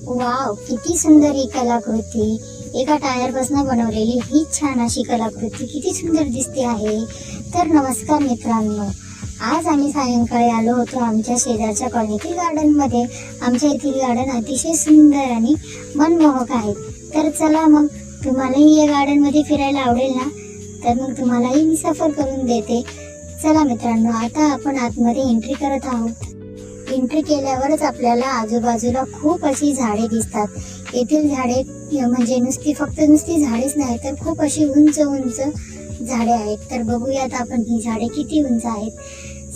Wow, किती सुंदर ही कलाकृती. एका टायर पासून बनवलेली ही छान अशी कलाकृती किती सुंदर दिसते आहे. तर नमस्कार मित्रांनो, आज आम्ही सायंकाळी आलो होतो आमच्या शेजारच्या कॉलनीतील गार्डन मध्ये. आमच्या येथील गार्डन अतिशय सुंदर आणि मनमोहक आहे. तर चला मग, तुम्हालाही या गार्डन मध्ये फिरायला आवडेल ना? तर मग तुम्हालाही मी सफर करून देते. चला मित्रांनो, आता आपण आतमध्ये एंट्री करत आहोत. एंट्री केल्यावरच आपल्याला आजूबाजूला खूप अशी झाडे दिसतात. येथील झाडे म्हणजे फक्त नुसती झाडेच नाही, तर खूप अशी उंच उंच झाडे आहेत. तर बघूयात आपण ही झाडे किती उंच आहेत.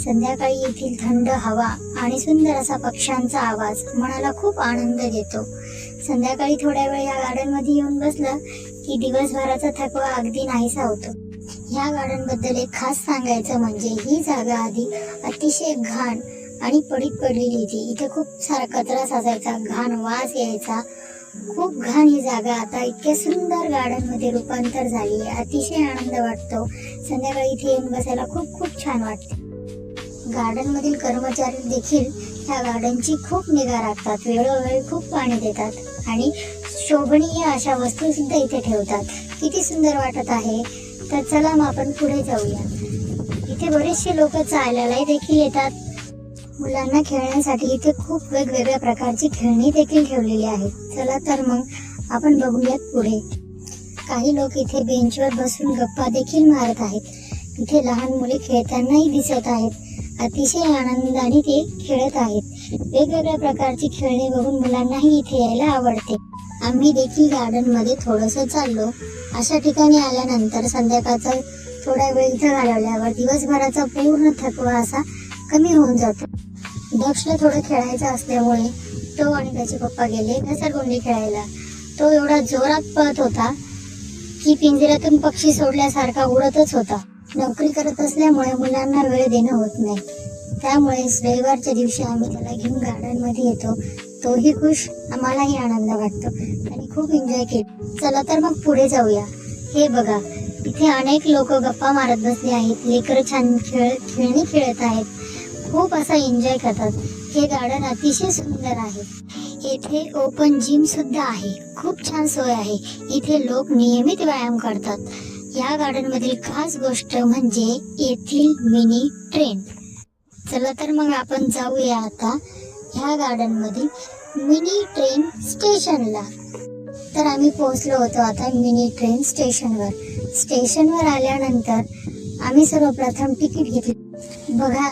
संध्याकाळी येथील थंड हवा आणि सुंदर असा पक्ष्यांचा आवाज मनाला खूप आनंद देतो. संध्याकाळी थोड्या वेळ या गार्डन मध्ये येऊन बसलं की दिवसभराचा थकवा अगदी नाहीसा होतो. ह्या गार्डन बद्दल एक खास सांगायचं म्हणजे ही जागा आधी अतिशय घाण आणि पडीक पडलेली होती. इथे खूप सारा कचरा साचायचा, घाण वास यायचा. खूप घाण ही जागा आता इतक्या सुंदर गार्डन मध्ये रूपांतर झाली आहे. अतिशय आनंद वाटतो. संध्याकाळी इथे येऊन बसायला खूप खूप छान वाटते. गार्डन मधील कर्मचारी देखील ह्या गार्डनची खूप निगा राखतात. वेळोवेळी खूप पाणी देतात आणि शोभनीय अशा वस्तू सुद्धा इथे ठेवतात. किती सुंदर वाटत आहे. तर चला मग आपण पुढे जाऊया. इथे बरेचसे लोक चालायला देखील येतात. मुलांना खेळण्यासाठी इथे खूप वेगवेगळ्या प्रकारची खेळणी देखील ठेवलेली आहेत. चला तर मग आपण बघूयात पुढे. काही लोक इथे बेंचवर बसून गप्पा देखील मारत आहेत. इथे लहान मुले खेळतानाही दिसत आहेत. अतिशय आनंदाने ते खेळत आहेत. वेगवेगळ्या प्रकारची खेळणी बघून मुलांनाही इथे यायला आवडते. आम्ही देखील गार्डन मध्ये थोडस चाललो. अशा ठिकाणी आल्यानंतर संध्याकाळचा थोडा वेळ इथे घालवल्यावर दिवसभराचा पूर्ण थकवा असा कमी होऊन जातो. दक्षला थोडं खेळायचं असल्यामुळे तो आणि त्याचे पप्पा गेले घसरगुंडी खेळायला. तो एवढा जोरात पळत होता की पिंजऱ्यातून पक्षी सोडल्यासारखा उडतच होता. नोकरी करत असल्यामुळे मुलांना वेळ देणं होत नाही. त्यामुळे रविवारच्या दिवशी आम्ही त्याला घेऊन गार्डन मध्ये येतो. तोही खुश, आम्हालाही आनंद वाटतो. आणि खूप एन्जॉय केलं. चला तर मग पुढे जाऊया. हे बघा, इथे अनेक लोक गप्पा मारत बसले आहेत. लेकरं छान खेळणी खेळत आहेत. खूप असा एन्जॉय करतात. हे गार्डन अतिशय सुंदर आहे. येथे ओपन जिम सुद्धा आहे. खूप छान सोय आहे. इथे लोक नियमित व्यायाम करतात. या गार्डन मधील खास गोष्ट म्हणजे येथील मिनी ट्रेन. चला तर मग आपण जाऊया आता ह्या गार्डन मधील मिनी ट्रेन स्टेशनला. तर आम्ही पोहोचलो होतो आता मिनी ट्रेन स्टेशनवर. स्टेशनवर आल्यानंतर आम्ही सर्वप्रथम तिकीट घेतले. बघा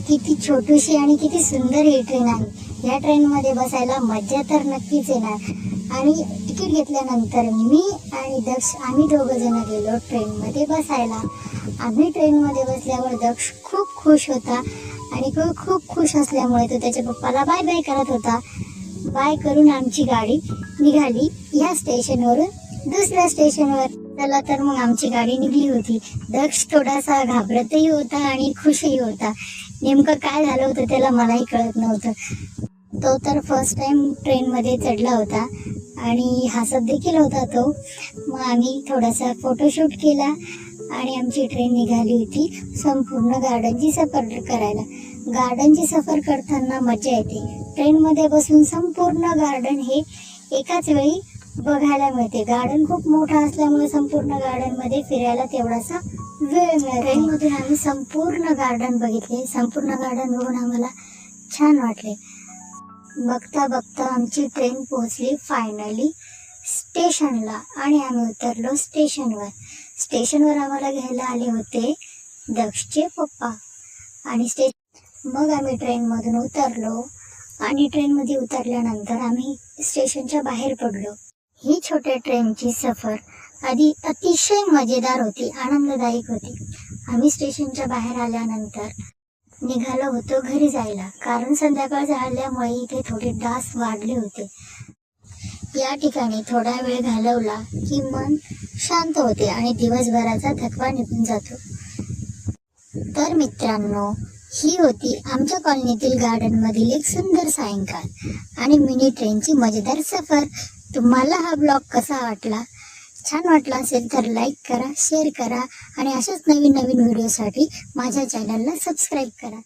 किती छोटीशी आणि किती सुंदर ही ट्रेन आहे. या ट्रेन मध्ये बसायला मजा तर नक्कीच येणार. आणि तिकीट घेतल्यानंतर मी आणि दक्ष आम्ही दोघं जण गेलो ट्रेन मध्ये बसायला. आम्ही ट्रेन मध्ये बसल्यावर दक्ष खूप खुश होता आणि खूप खुश असल्यामुळे तो त्याच्या पप्पाला बाय बाय करत होता. बाय करून आमची गाडी निघाली या स्टेशनवरून दुसऱ्या स्टेशनवर. चला तर मग आमची गाडी निघली होती. दक्ष थोडासा घाबरतही होता आणि खुशही होता. नेमकं काय झालं होतं त्याला मलाही कळत नव्हतं. तो तर फर्स्ट टाइम ट्रेन मध्ये चढला होता आणि हसत देखील होता तो. मग आम्ही थोडासा फोटोशूट केला आणि आमची ट्रेन निघाली होती संपूर्ण गार्डनची सफर करायला. गार्डनची सफर करताना मजा येते. ट्रेन मध्ये बसून संपूर्ण गार्डन हे एकाच वेळी बघायला मिळते. गार्डन खूप मोठा असल्यामुळे संपूर्ण गार्डन मध्ये फिरायला तेवढासा वेळ मिळतो. ट्रेन मधून आम्ही संपूर्ण गार्डन बघितले. संपूर्ण गार्डन बघून आम्हाला छान वाटले. बघता बघता आमची ट्रेन पोहोचली फायनली स्टेशनला आणि आम्ही उतरलो स्टेशनवर. स्टेशनवर आम्हाला घ्यायला आले होते दक्षचे पप्पा. आणि मग आम्ही ट्रेन मधून उतरलो आणि ट्रेन मध्ये उतरल्यानंतर आम्ही स्टेशनच्या बाहेर पडलो. ही छोट्या ट्रेनची सफर आधी अतिशय मजेदार होती, आनंददायक होती. आम्ही स्टेशनच्या बाहेर आल्यानंतर निघालो होतो घरी जायला, कारण संध्याकाळ झाल्यामुळे इथे थोडे डास वाढले होते. या ठिकाणी थोडा वेळ घालवला की मन शांत होते आणि दिवसभराचा थकवा निघून जातो. तर मित्रांनो, ही होती आमच्या कॉलनीतील गार्डन मधील एक सुंदर सायंकाळ आणि मिनी ट्रेनची मजेदार सफर. तुम्हाला हा ब्लॉग कसा वाटला? छान वाटला असेल तर लाईक करा, शेअर करा आणि अशाच नवीन नवीन व्हिडिओसाठी माझ्या चॅनलला सबस्क्राईब करा.